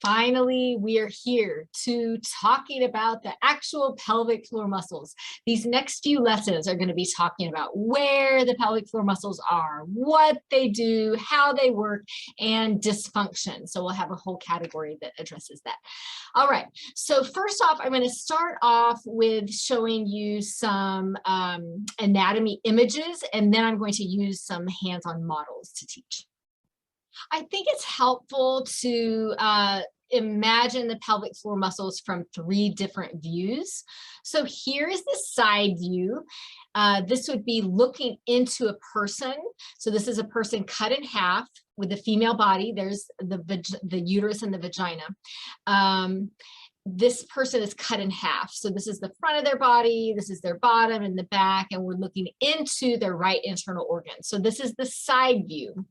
Finally, we are here to talking about the actual pelvic floor muscles. These next few lessons are going to be talking about where the pelvic floor muscles are, what they do, how they work, and dysfunction. So we'll have a whole category that addresses that. All right, so first off, I'm going to start off with showing you some anatomy images, and then I'm going to use some hands-on models to teach. I think it's helpful to imagine the pelvic floor muscles from 3 different views. So here is the side view. This would be looking into a person. So this is a person cut in half with the female body. There's the uterus and the vagina. This person is cut in half. So this is the front of their body, this is their bottom and the back, and we're looking into their right internal organ. So this is the side view.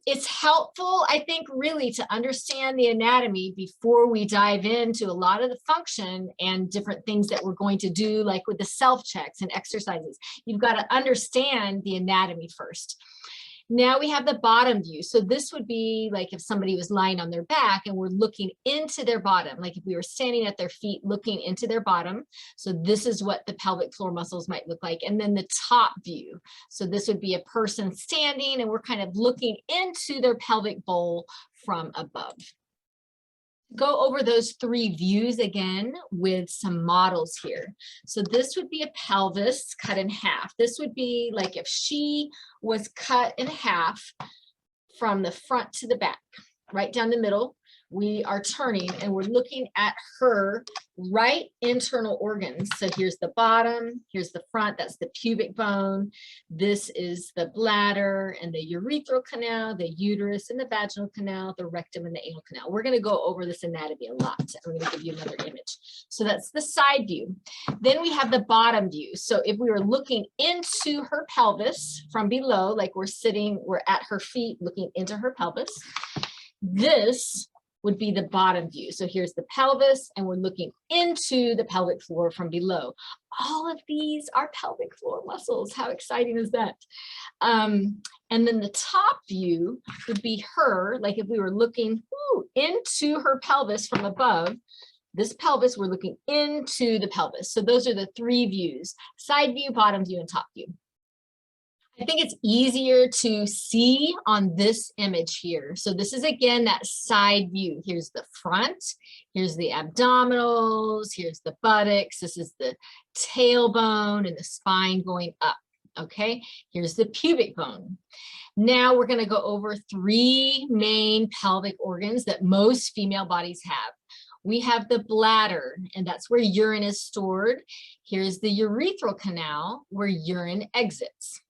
It's helpful, I think, really to understand the anatomy before we dive into a lot of the function and different things that we're going to do, like with the self-checks and exercises. You've got to understand the anatomy first. Now we have the bottom view. So this would be like if somebody was lying on their back and we're looking into their bottom, like if we were standing at their feet looking into their bottom. So this is what the pelvic floor muscles might look like. And then the top view. So this would be a person standing and we're kind of looking into their pelvic bowl from above. Go over those 3 views again with some models here. So this would be a pelvis cut in half. This would be like if she was cut in half from the front to the back, right down the middle. We are turning and we're looking at her right internal organs. So here's the bottom, here's the front, that's the pubic bone. This is the bladder and the urethral canal, the uterus and the vaginal canal, the rectum and the anal canal. We're going to go over this anatomy a lot. I'm going to give you another image. So that's the side view. Then we have the bottom view. So if we were looking into her pelvis from below, like we're at her feet looking into her pelvis, this would be the bottom view. So here's the pelvis and we're looking into the pelvic floor from below. All of these are pelvic floor muscles. How exciting is that? And then the top view would be her, like if we were looking into her pelvis from above, this pelvis, we're looking into the pelvis. So those are the 3 views: side view, bottom view, and top view. I think it's easier to see on this image here. So this is, again, that side view. Here's the front, here's the abdominals, here's the buttocks, this is the tailbone and the spine going up, okay? Here's the pubic bone. Now we're gonna go over 3 main pelvic organs that most female bodies have. We have the bladder, and that's where urine is stored. Here's the urethral canal, where urine exits.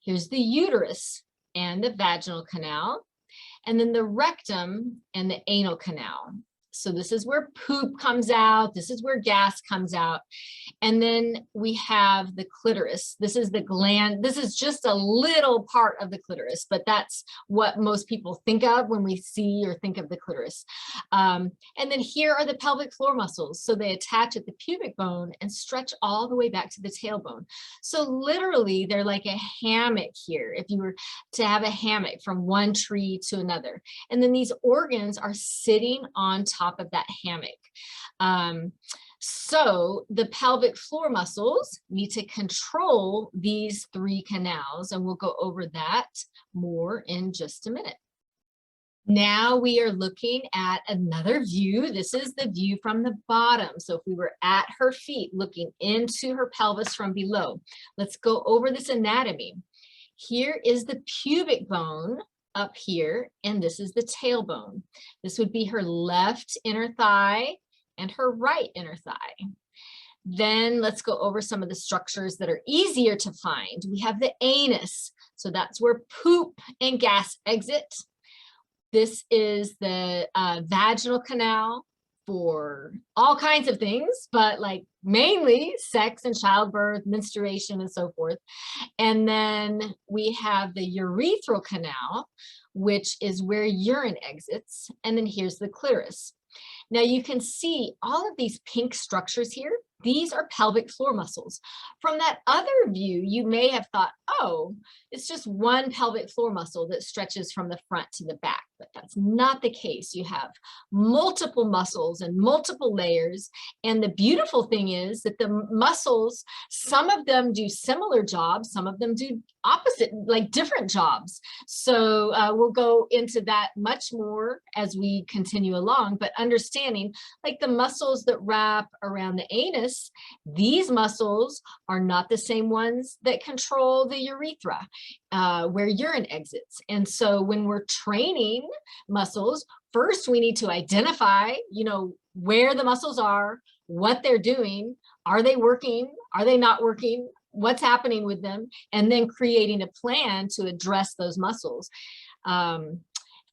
Here's the uterus and the vaginal canal, and then the rectum and the anal canal. So this is where poop comes out. This is where gas comes out. And then we have the clitoris. This is the gland. This is just a little part of the clitoris, but that's what most people think of when we see or think of the clitoris. And then here are the pelvic floor muscles. So they attach at the pubic bone and stretch all the way back to the tailbone. So literally they're like a hammock here, if you were to have a hammock from one tree to another. And then these organs are sitting on top of that hammock. So the pelvic floor muscles need to control these 3 canals, and we'll go over that more in just a minute. Now we are looking at another view. This is the view from the bottom. So if we were at her feet looking into her pelvis from below, let's go over this anatomy. Here is the pubic bone up here, and this is the tailbone. This would be her left inner thigh and her right inner thigh. Then let's go over some of the structures that are easier to find. We have the anus. So that's where poop and gas exit. This is the vaginal canal for all kinds of things, but like mainly sex and childbirth, menstruation, and so forth. And then we have the urethral canal, which is where urine exits. And then here's the clitoris. Now you can see all of these pink structures here. These are pelvic floor muscles. From that other view, you may have thought, oh, it's just one pelvic floor muscle that stretches from the front to the back. but that's not the case. You have multiple muscles and multiple layers. And the beautiful thing is that the muscles, some of them do similar jobs, some of them do opposite, like different jobs. So we'll go into that much more as we continue along, but understanding like the muscles that wrap around the anus, these muscles are not the same ones that control the urethra, where urine exits. And so when we're training muscles, first we need to identify, where the muscles are, what they're doing, are they working, are they not working, what's happening with them, and then creating a plan to address those muscles.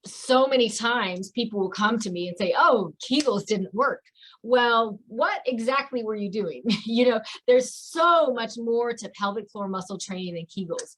So many times people will come to me and say, oh, Kegels didn't work. Well, what exactly were you doing? There's so much more to pelvic floor muscle training than Kegels,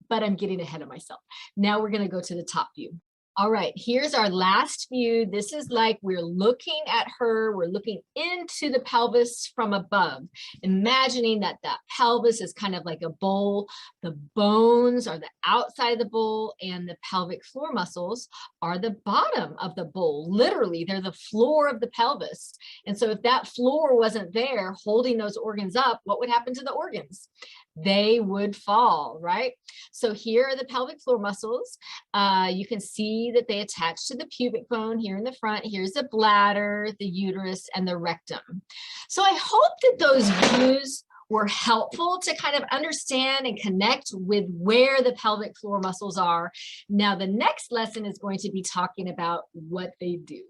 but I'm getting ahead of myself. Now we're going to go to the top view. All right, here's our last view. This is like we're looking at her, we're looking into the pelvis from above, imagining that that pelvis is kind of like a bowl. The bones are the outside of the bowl and the pelvic floor muscles are the bottom of the bowl. Literally, they're the floor of the pelvis. And so if that floor wasn't there holding those organs up, what would happen to the organs? They would fall, right? So here are the pelvic floor muscles. You can see that they attach to the pubic bone here in the front. Here's the bladder, the uterus, and the rectum. So I hope that those views were helpful to kind of understand and connect with where the pelvic floor muscles are. Now, the next lesson is going to be talking about what they do.